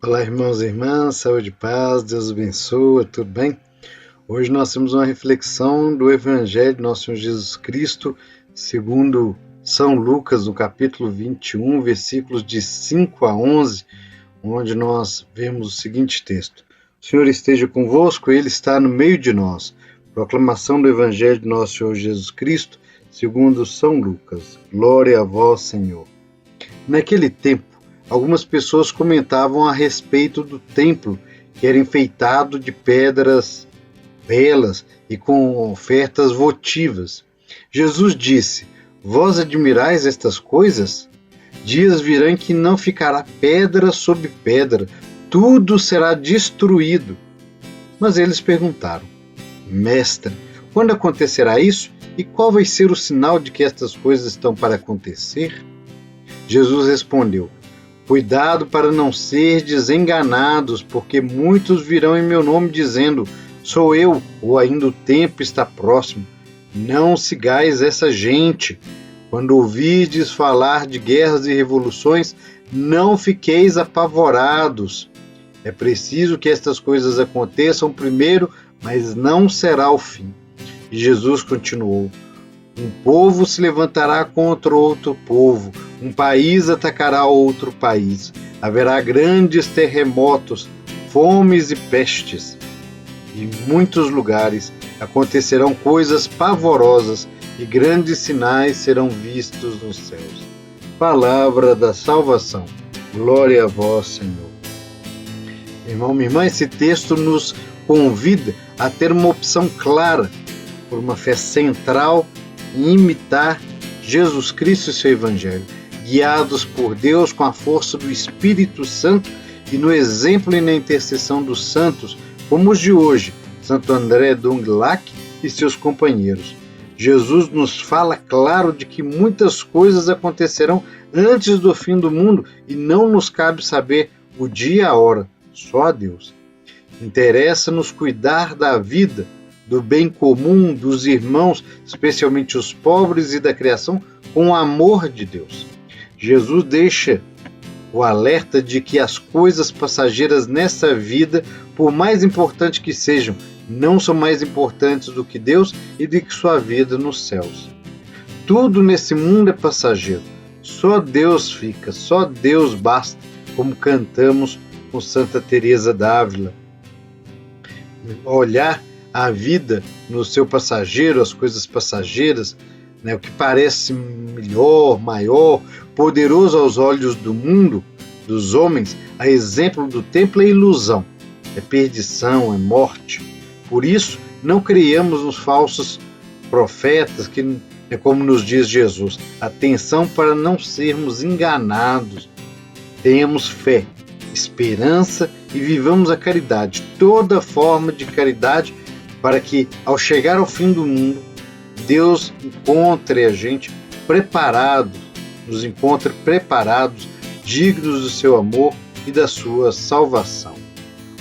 Olá, irmãos e irmãs, saúde e paz, Deus abençoe, tudo bem? Hoje nós temos uma reflexão do Evangelho de Nosso Senhor Jesus Cristo, segundo São Lucas, no capítulo 21, versículos de 5 a 11, onde nós vemos o seguinte texto: O Senhor esteja convosco, Ele está no meio de nós. Proclamação do Evangelho de Nosso Senhor Jesus Cristo, segundo São Lucas. Glória a vós, Senhor. Naquele tempo, algumas pessoas comentavam a respeito do templo, que era enfeitado de pedras belas e com ofertas votivas. Jesus disse: Vós admirais estas coisas? Dias virão em que não ficará pedra sobre pedra, tudo será destruído. Mas eles perguntaram: Mestre, quando acontecerá isso? E qual vai ser o sinal de que estas coisas estão para acontecer? Jesus respondeu: Cuidado para não serdes enganados, porque muitos virão em meu nome dizendo: Sou eu, ou ainda o tempo está próximo. Não sigais essa gente. Quando ouvirdes falar de guerras e revoluções, não fiqueis apavorados. É preciso que estas coisas aconteçam primeiro, mas não será o fim. E Jesus continuou: Um povo se levantará contra outro povo, um país atacará outro país. Haverá grandes terremotos, fomes e pestes. Em muitos lugares acontecerão coisas pavorosas e grandes sinais serão vistos nos céus. Palavra da salvação. Glória a vós, Senhor. Irmão, minha irmã, esse texto nos convida a ter uma opção clara por uma fé central em imitar Jesus Cristo e seu Evangelho, guiados por Deus com a força do Espírito Santo e no exemplo e na intercessão dos santos, como os de hoje, Santo André Dong-Lac e seus companheiros. Jesus nos fala claro de que muitas coisas acontecerão antes do fim do mundo e não nos cabe saber o dia e a hora, só a Deus. Interessa-nos cuidar da vida, do bem comum, dos irmãos, especialmente os pobres e da criação, com o amor de Deus. Jesus deixa o alerta de que as coisas passageiras nessa vida, por mais importantes que sejam, não são mais importantes do que Deus e de que sua vida nos céus. Tudo nesse mundo é passageiro. Só Deus fica, só Deus basta, como cantamos com Santa Teresa d'Ávila. Olhar a vida no seu passageiro, as coisas passageiras, o que parece melhor, maior, poderoso aos olhos do mundo, dos homens, a exemplo do templo, é ilusão, é perdição, é morte. Por isso, não creiamos nos falsos profetas, que é como nos diz Jesus. Atenção para não sermos enganados. Tenhamos fé, esperança e vivamos a caridade, toda forma de caridade, para que, ao chegar ao fim do mundo, Deus encontre a gente preparados, nos encontre preparados, dignos do seu amor e da sua salvação.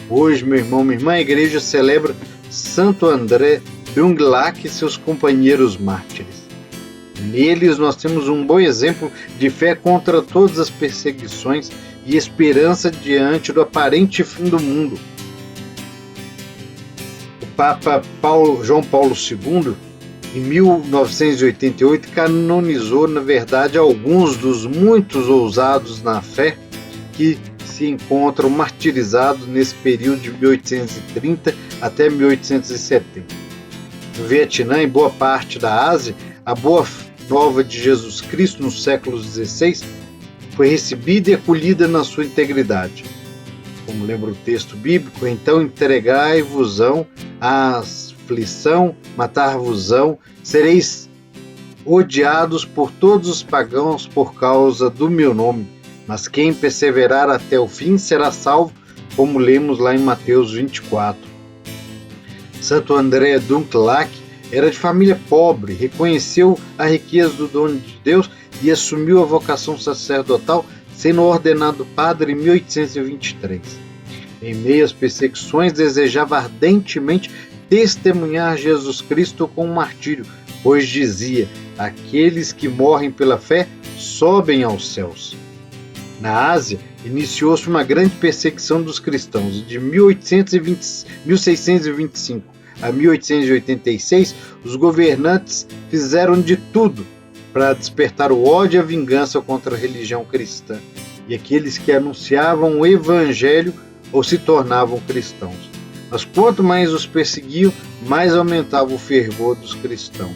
Hoje, meu irmão, minha irmã, a igreja celebra Santo André Dong-Lac e seus companheiros mártires. Neles nós temos um bom exemplo de fé contra todas as perseguições e esperança diante do aparente fim do mundo. O Papa João Paulo II, em 1988, canonizou, na verdade, alguns dos muitos ousados na fé que se encontram martirizados nesse período de 1830 até 1870. No Vietnã e boa parte da Ásia, a boa nova de Jesus Cristo no século XVI foi recebida e acolhida na sua integridade. Como lembra o texto bíblico, então entregai-vos-ão à aflição, matar-vos-ão, sereis odiados por todos os pagãos por causa do meu nome, mas quem perseverar até o fim será salvo, como lemos lá em Mateus 24. Santo André Dong-Lac era de família pobre, reconheceu a riqueza do dom de Deus e assumiu a vocação sacerdotal, sendo ordenado padre em 1823. Em meio às perseguições, desejava ardentemente testemunhar Jesus Cristo com um martírio, pois dizia: aqueles que morrem pela fé sobem aos céus. Na Ásia, iniciou-se uma grande perseguição dos cristãos e de 1625 a 1886, os governantes fizeram de tudo para despertar o ódio e a vingança contra a religião cristã e aqueles que anunciavam o evangelho ou se tornavam cristãos. Mas quanto mais os perseguiam, mais aumentava o fervor dos cristãos.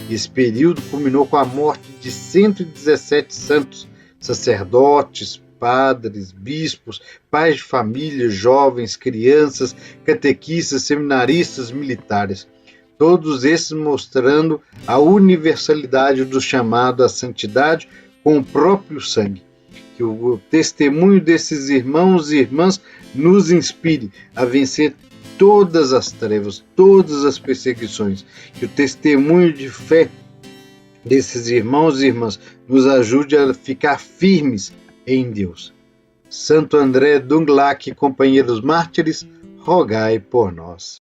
Esse período culminou com a morte de 117 santos, sacerdotes, padres, bispos, pais de família, jovens, crianças, catequistas, seminaristas, militares. Todos esses mostrando a universalidade do chamado à santidade com o próprio sangue. Que o testemunho desses irmãos e irmãs nos inspire a vencer todas as trevas, todas as perseguições. Que o testemunho de fé desses irmãos e irmãs nos ajude a ficar firmes em Deus. Santo André Dunglac, companheiros mártires, rogai por nós.